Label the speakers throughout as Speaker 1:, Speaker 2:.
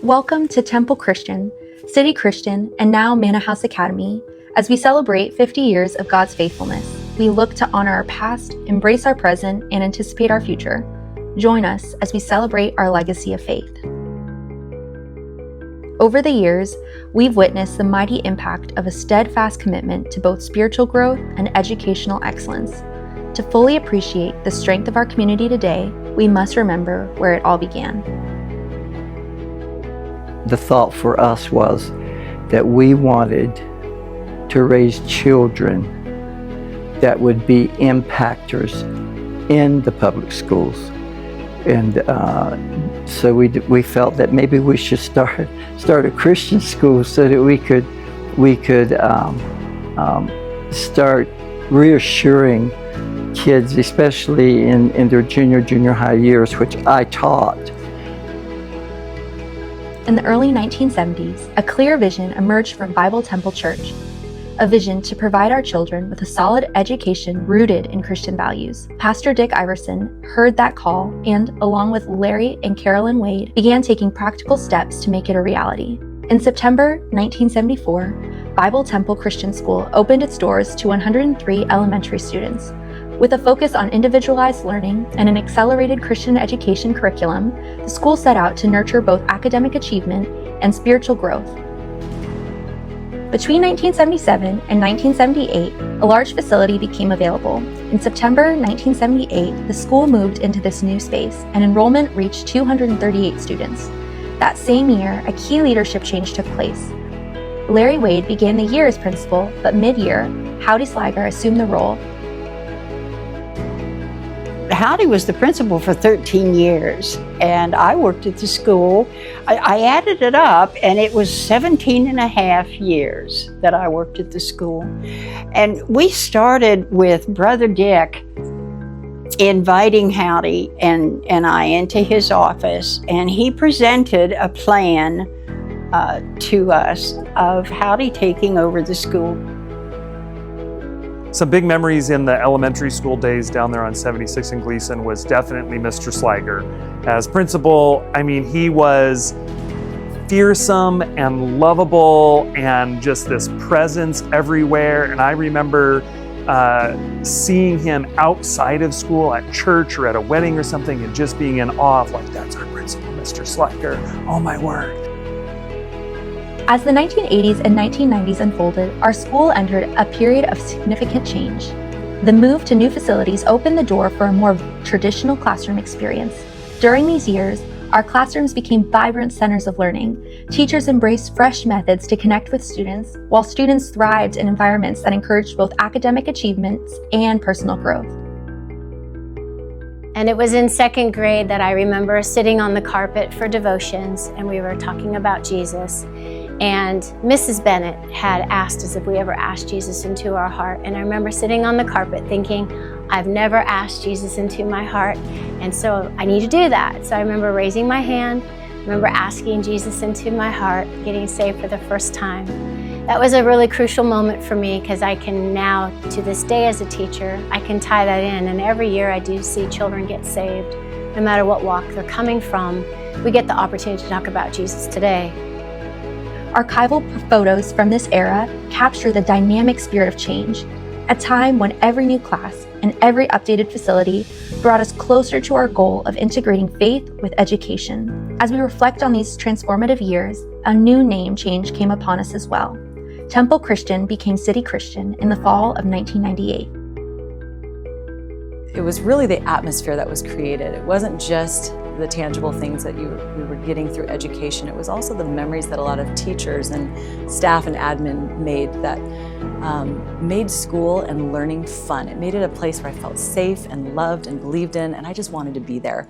Speaker 1: Welcome to Temple Christian, City Christian, and now Mannahouse Academy. As we celebrate 50 years of God's faithfulness, we look to honor our past, embrace our present, and anticipate our future. Join us as we celebrate our legacy of faith. Over the years, we've witnessed the mighty impact of a steadfast commitment to both spiritual growth and educational excellence. To fully appreciate the strength of our community today, we must remember where it all began.
Speaker 2: The thought for us was that we wanted to raise children that would be impactors in the public schools. And so we felt that maybe we should start a Christian school so that we could start reassuring kids, especially in their junior high years, which I taught.
Speaker 1: In the early 1970s, a clear vision emerged from Bible Temple Church, a vision to provide our children with a solid education rooted in Christian values. Pastor Dick Iverson heard that call and, along with Larry and Carolyn Wade, began taking practical steps to make it a reality. In September 1974, Bible Temple Christian School opened its doors to 103 elementary students. With a focus on individualized learning and an accelerated Christian education curriculum, the school set out to nurture both academic achievement and spiritual growth. Between 1977 and 1978, a large facility became available. In September 1978, the school moved into this new space, and enrollment reached 238 students. That same year, a key leadership change took place. Larry Wade began the year as principal, but mid-year, Howdy Sliger assumed the role.
Speaker 3: Howdy was the principal for 13 years, and I worked at the school. I added it up, and it was 17 and a half years that I worked at the school. And we started with Brother Dick inviting Howdy and I into his office, and he presented a plan to us of Howdy taking over the school.
Speaker 4: Some big memories in the elementary school days down there on 76 and Gleason was definitely Mr. Sliger. As principal, I mean, he was fearsome and lovable and just this presence everywhere. And I remember seeing him outside of school at church or at a wedding or something and just being in awe of, like, that's our principal, Mr. Sliger. Oh my word.
Speaker 1: As the 1980s and 1990s unfolded, our school entered a period of significant change. The move to new facilities opened the door for a more traditional classroom experience. During these years, our classrooms became vibrant centers of learning. Teachers embraced fresh methods to connect with students, while students thrived in environments that encouraged both academic achievements and personal growth.
Speaker 5: And it was in second grade that I remember sitting on the carpet for devotions, and we were talking about Jesus. And Mrs. Bennett had asked us if we ever asked Jesus into our heart. And I remember sitting on the carpet thinking, I've never asked Jesus into my heart, and so I need to do that. So I remember raising my hand, I remember asking Jesus into my heart, getting saved for the first time. That was a really crucial moment for me, because I can now, to this day as a teacher, I can tie that in. And every year I do see children get saved, no matter what walk they're coming from. We get the opportunity to talk about Jesus today.
Speaker 1: Archival photos from this era capture the dynamic spirit of change, a time when every new class and every updated facility brought us closer to our goal of integrating faith with education. As we reflect on these transformative years, a new name change came upon us as well. Temple Christian became City Christian in the fall of 1998.
Speaker 6: It was really the atmosphere that was created. It wasn't just the tangible things that we were getting through education. It was also the memories that a lot of teachers and staff and admin made that made school and learning fun. It made it a place where I felt safe and loved and believed in, and I just wanted to be there.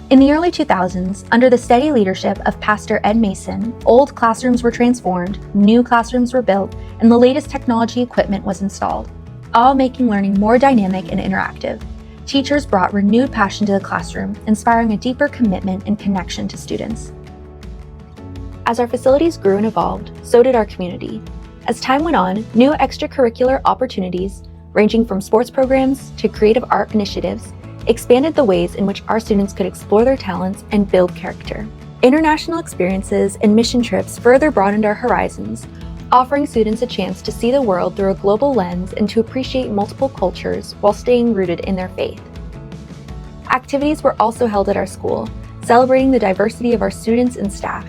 Speaker 1: In the early 2000s, under the steady leadership of Pastor Ed Mason, old classrooms were transformed, new classrooms were built, and the latest technology equipment was installed, all making learning more dynamic and interactive. Teachers brought renewed passion to the classroom, inspiring a deeper commitment and connection to students. As our facilities grew and evolved, so did our community. As time went on, new extracurricular opportunities, ranging from sports programs to creative art initiatives, expanded the ways in which our students could explore their talents and build character. International experiences and mission trips further broadened our horizons, offering students a chance to see the world through a global lens and to appreciate multiple cultures while staying rooted in their faith. Activities were also held at our school, celebrating the diversity of our students and staff.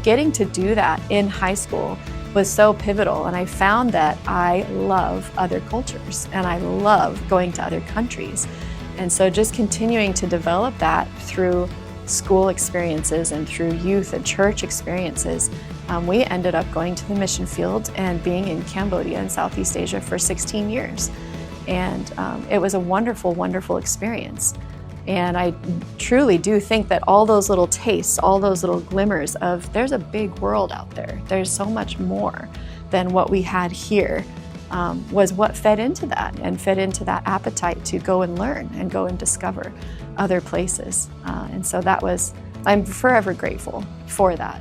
Speaker 7: Getting to do that in high school was so pivotal, and I found that I love other cultures and I love going to other countries. And so just continuing to develop that through school experiences and through youth and church experiences, we ended up going to the mission field and being in Cambodia and Southeast Asia for 16 years. And it was a wonderful, wonderful experience. And I truly do think that all those little tastes, all those little glimmers of there's a big world out there, there's so much more than what we had here, was what fed into that and fed into that appetite to go and learn and go and discover other places. And so I'm forever grateful for that.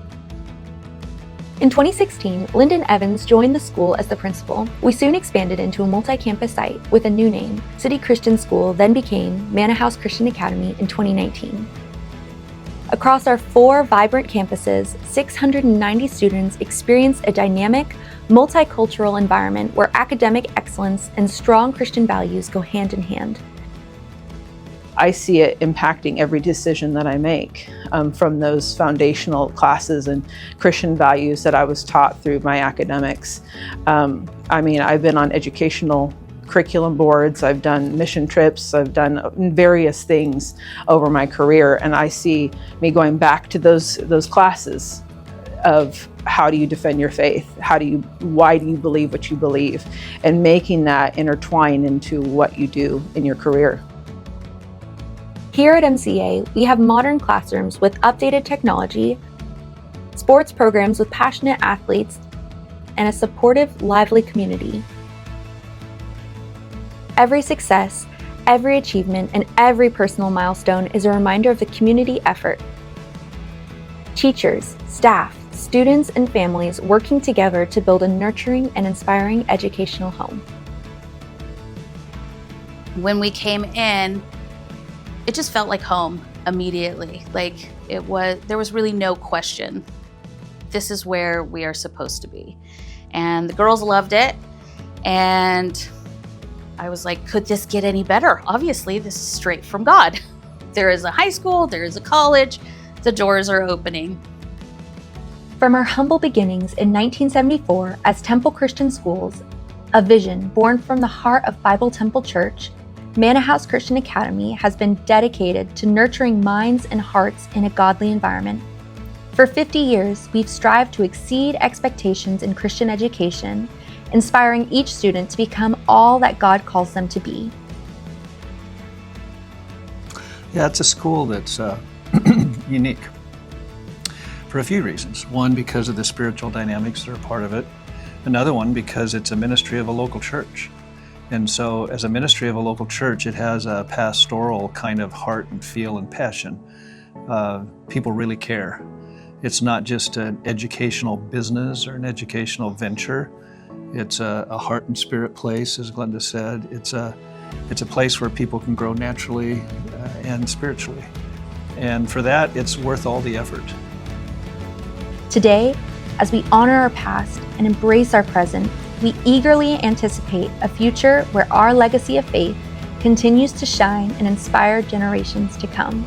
Speaker 1: In 2016, Lyndon Evans joined the school as the principal. We soon expanded into a multi-campus site with a new name. City Christian School then became Mannahouse Christian Academy in 2019. Across our 4 vibrant campuses, 690 students experience a dynamic, multicultural environment where academic excellence and strong Christian values go hand in hand.
Speaker 8: I see it impacting every decision that I make, from those foundational classes and Christian values that I was taught through my academics. I've been on educational curriculum boards, I've done mission trips, I've done various things over my career, and I see me going back to those classes of how do you defend your faith? Why do you believe what you believe? And making that intertwine into what you do in your career.
Speaker 1: Here at MCA, we have modern classrooms with updated technology, sports programs with passionate athletes, and a supportive, lively community. Every success, every achievement, and every personal milestone is a reminder of the community effort. Teachers, staff, students, and families working together to build a nurturing and inspiring educational home.
Speaker 9: When we came in, it just felt like home immediately. There was really no question. This is where we are supposed to be. And the girls loved it. And I was like, could this get any better? Obviously, this is straight from God. There is a high school, there is a college, the doors are opening.
Speaker 1: From our humble beginnings in 1974 as Temple Christian Schools, a vision born from the heart of Bible Temple Church, Mannahouse Christian Academy has been dedicated to nurturing minds and hearts in a godly environment. For 50 years, we've strived to exceed expectations in Christian education, inspiring each student to become all that God calls them to be.
Speaker 10: Yeah, it's a school that's unique for a few reasons. One, because of the spiritual dynamics that are part of it. Another one, because it's a ministry of a local church. And so as a ministry of a local church, it has a pastoral kind of heart and feel and passion. People really care. It's not just an educational business or an educational venture. It's a heart and spirit place, as Glenda said. It's a place where people can grow naturally and spiritually. And for that, it's worth all the effort.
Speaker 1: Today, as we honor our past and embrace our present, we eagerly anticipate a future where our legacy of faith continues to shine and inspire generations to come.